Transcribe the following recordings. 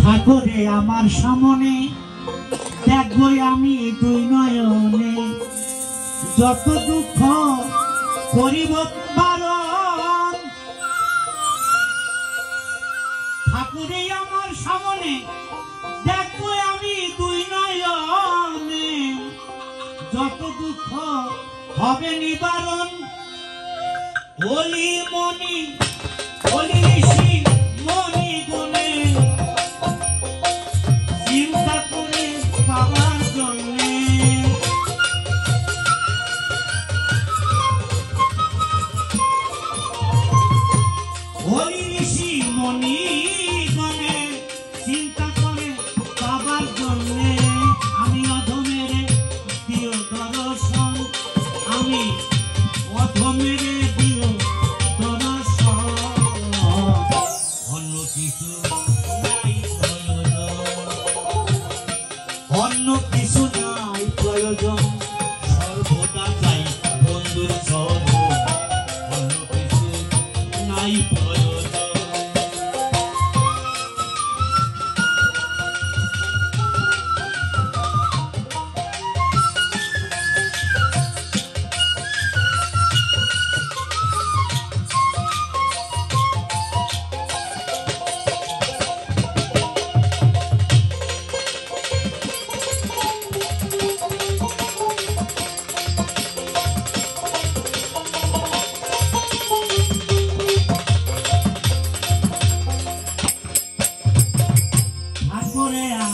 ঠাকুরে আমার সামনে দেখবই আমি দুই নয়নে, যত দুঃখ করিব বারণ। ঠাকুরে আমার সামনে দেখবই আমি দুই নয়নে, যত দুঃখ হবে নিবারণ। ওলি মনি ওলি ঋষি মনি গুণে চিন্তা করে পাওয়ার জন্যে, ওলি ঋষি মনি গুণে চিন্তা করে পাওয়ার জন্যে, আমি অধমের দিও দর্শন, আমি অধমের দিও দর্শন। অন্য কিছু নাই প্রয়োজন, অন্য কিছু নাই প্রয়োজন, সর্বদা চাই বন্ধুর চরণ। অন্য কিছু নাই প্রয়োজন।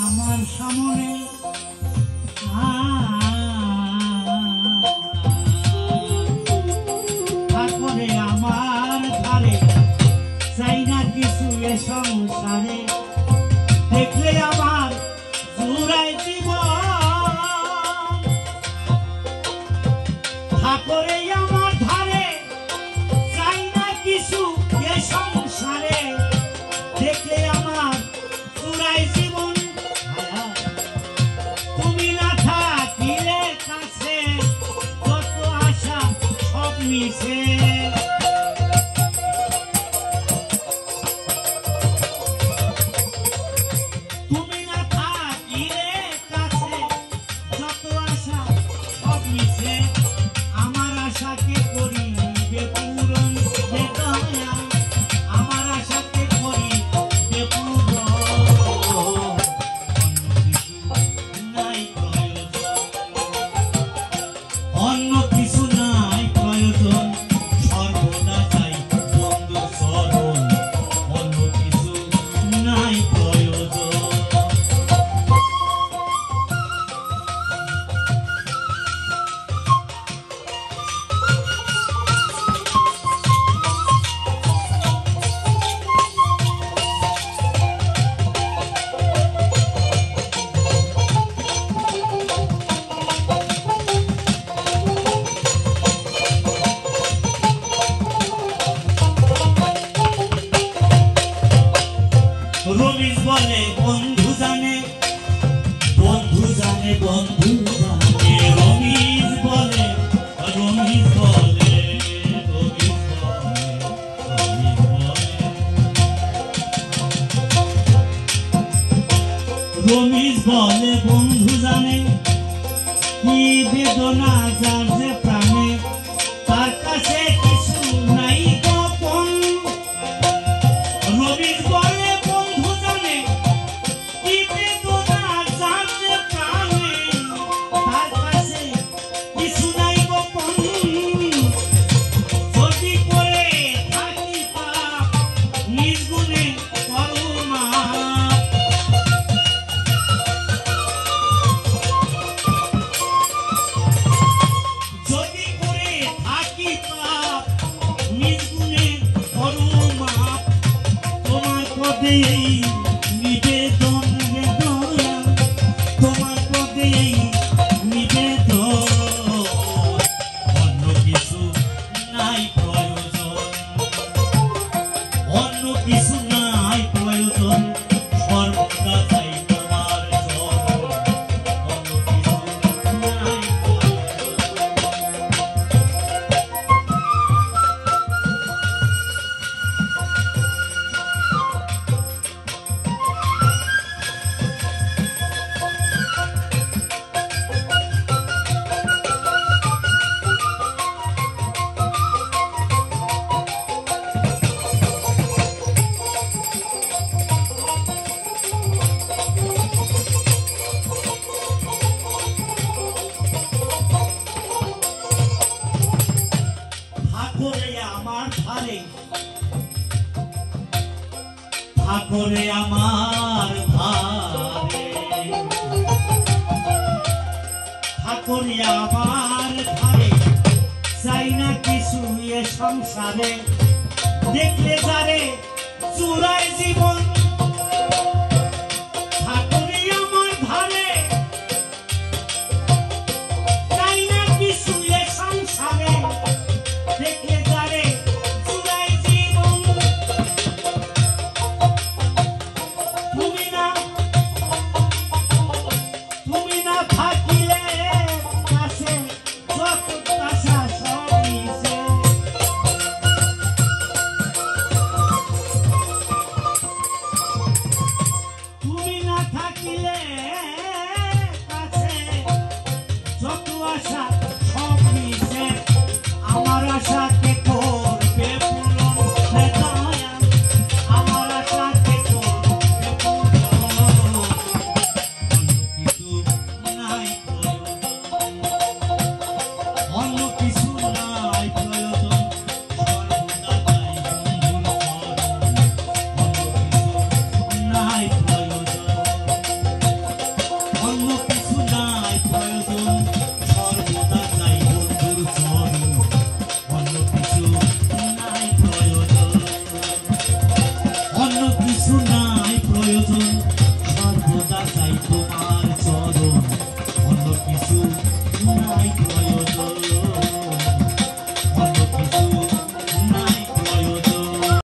আমার সামনে তারপরে আমার ধারে চাই না কিছু এ সংসারে, দেখলে আমার জুড়াই জীবন। ঠাকুরে আমার ধারে চাই না কিছু এ সংসারে, দেখলে আমার জুড়াই জীবন। তুমি না থাকিলে কাছে যত আশা সব মিশে, তুমি না থাকিলে কাছে যত আশা সব মিশে। আমার আশাকে করিবে পূরণ হে দয়া, আমার আশাকে করিবে পূরণ। অন্য কিছু নাই প্রয়োজন, সর্বদা চাই বন্ধুর চরণ। অন্য কিছু নাই প্রয়োজন। রমেশ বলে বন্ধু জানে, বন্ধু জানে, বন্ধু জানে। রমেশ বলে, রমেশ বলে, রমেশ বলে, রমেশ বলে। রমেশ বলে বন্ধু জানে, কি বেদনা যার যে প্রাণে, তার কাছে কিছু নাই গোপন। রমেশ বলে বন্ধু জানে, কি বেদনা যার যে প্রাণে, তার কাছে কিছু নাই গোপন। যদি করে থাকি পাপ নিজ গুণে করুণা, যদি ঠাকুরে আমার ধারে, ঠাকুরে আমার ধারে, চাই না কিছু এ সংসারে, দেখলে যারে চূড়ায় জীবন